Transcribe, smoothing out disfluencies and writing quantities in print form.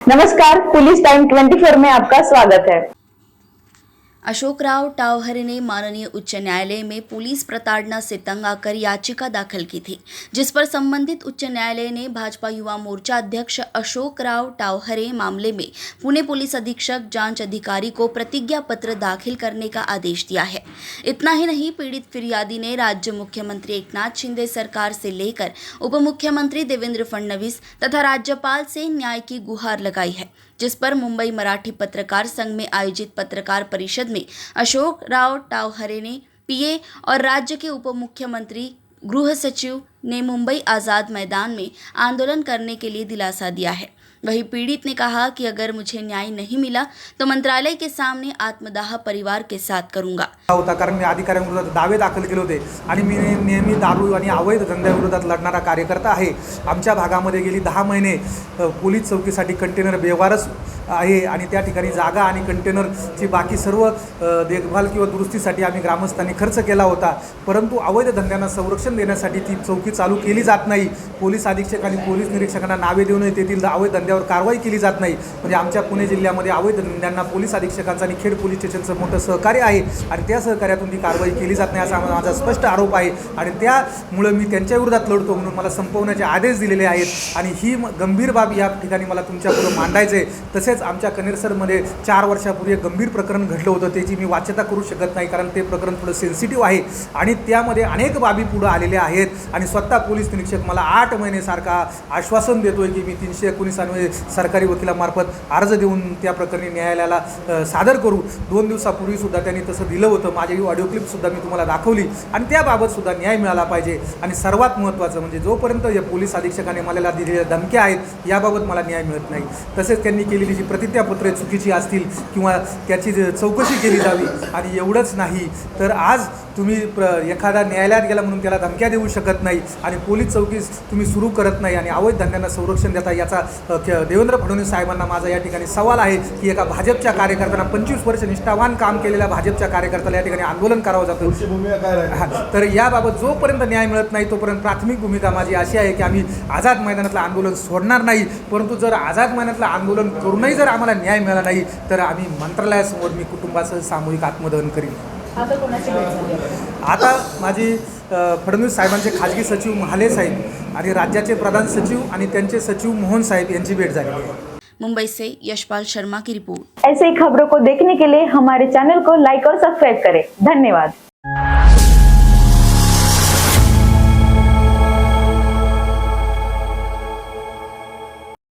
नमस्कार, police time 24 में आपका स्वागत है। अशोकराव टावहरे ने माननीय उच्च न्यायालय में पुलिस प्रताड़ना से तंग आकर याचिका दाखिल की थी, जिस पर संबंधित उच्च न्यायालय ने भाजपा युवा मोर्चा अध्यक्ष अशोकराव टावहरे मामले में पुणे पुलिस अधीक्षक जांच अधिकारी को प्रतिज्ञा पत्र दाखिल करने का आदेश दिया है। इतना ही नहीं, पीड़ित फिरियादी ने राज्य मुख्यमंत्री एकनाथ शिंदे सरकार से लेकर उप मुख्यमंत्री देवेंद्र फडणवीस तथा राज्यपाल से न्याय की गुहार लगाई है, जिस पर मुंबई मराठी पत्रकार संघ में आयोजित पत्रकार परिषद में अशोकराव टावहरे ने पीए और राज्य के उप मुख्यमंत्री गृह सचिव ने मुंबई आज़ाद मैदान में आंदोलन करने के लिए दिलासा दिया है। वहीं पीड़ित ने कहा कि अगर मुझे न्याय नहीं मिला तो मंत्रालय के सामने आत्मदाह परिवार के साथ करूंगा। होता कारण मी अधिकाऱ्यांविरोधात दावे दाखल केले होते आणि मी नेहमी दारू आणि अवैध धंद्याविरोधात लढणारा कार्यकर्ता आहे। आमच्या भागामध्ये गेली 10 महिने पोलीस चौकीसाठी कंटेनर व्यवहारच आहे आणि त्या ठिकाणी जागा आणि कंटेनरची बाकी सर्व देखभाल किंवा दुरुस्तीसाठी आम्ही ग्रामस्थांनी खर्च केला होता, परंतु अवैध धंद्यांना संरक्षण देण्यासाठी ती चौकी चालू केली जात नाही। पोलीस अधीक्षक आणि पोलीस निरीक्षकांना नावे देऊन तेथील अवैध धंद्यावर कारवाई केली जात नाही। म्हणजे आमच्या पुणे जिल्ह्यामध्ये अवैध धंद्यांना पोलीस अधीक्षकांचं आणि खेड पोलीस स्टेशनचं मोठं सहकार्य आहे आणि त्या सहकार्यातून ती कारवाई केली जात नाही असा माझा स्पष्ट आरोप आहे आणि त्यामुळे मी त्यांच्या विरोधात लढतो म्हणून मला संपवण्याचे आदेश दिलेले आहेत आणि ही गंभीर बाब या ठिकाणी मला तुमच्यापुढे मांडायचे। तसेच आमच्या कनेरसरमध्ये 4 वर्षापूर्वी एक गंभीर प्रकरण घडलं होतं, त्याची मी वाच्यता करू शकत नाही कारण ते प्रकरण थोडं सेन्सिटिव्ह आहे आणि त्यामध्ये अनेक बाबी पुढे आलेल्या आहेत आणि स्वतः पोलीस निरीक्षक मला 8 महिने सारखा आश्वासन देतोय की मी 319 अन्वये सरकारी वकिलामार्फत अर्ज देऊन त्या प्रकरणी न्यायालयाला सादर करू। 2 दिवसापूर्वी सुद्धा त्यांनी तसं दिलं होतं। माझी ऑडिओ क्लिप सुद्धा मी तुम्हाला दाखवली आणि त्याबाबत सुद्धा न्याय मिळाला पाहिजे आणि सर्वात महत्त्वाचं म्हणजे जोपर्यंत या पोलीस अधीक्षकाने मला दिलेल्या धमक्या आहेत याबाबत मला न्याय मिळत नाही। तसेच त्यांनी केलेली जी प्रतिज्ञापत्रे चुकीची असतील किंवा त्याची चौकशी केली जावी आणि एवढंच नाही तर आज तुम्ही एखादा न्यायालयात गेला म्हणून त्याला धमक्या देऊ शकत नाही आणि पोलीस चौकी तुम्ही सुरू करत नाही आणि अवैध धंद्यांना संरक्षण देता याचा देवेंद्र फडणवीस साहेबांना माझा या ठिकाणी सवाल आहे की एका भाजपच्या कार्यकर्त्यांना 25 वर्ष निष्ठावान काम केलेल्या भाजपच्या कार्यकर्त्याला या ठिकाणी आंदोलन करावं जातं। तर याबाबत जोपर्यंत न्याय मिळत नाही तोपर्यंत प्राथमिक भूमिका माझी अशी आहे की आम्ही आझाद मैदानातलं आंदोलन सोडणार नाही, परंतु जर आझाद मैदानातलं आंदोलन करूनही जर आम्हाला न्याय मिळाला नाही तर आम्ही मंत्रालयासमोर मी कुटुंबासह सामूहिक आत्मदहन करीन। आता माझी फडणवीस साहेबांचे खाजगी सचिव महाले साहेब आणि राज्याचे प्रधान सचिव आणि त्यांचे सचिव मोहन साहेब यांची भेट झाली आहे। मुंबई से यशपाल शर्मा की रिपोर्ट। ऐसे ही खबरों को देखने के लिए हमारे चैनल को लाइक और सब्सक्राइब करें। धन्यवाद।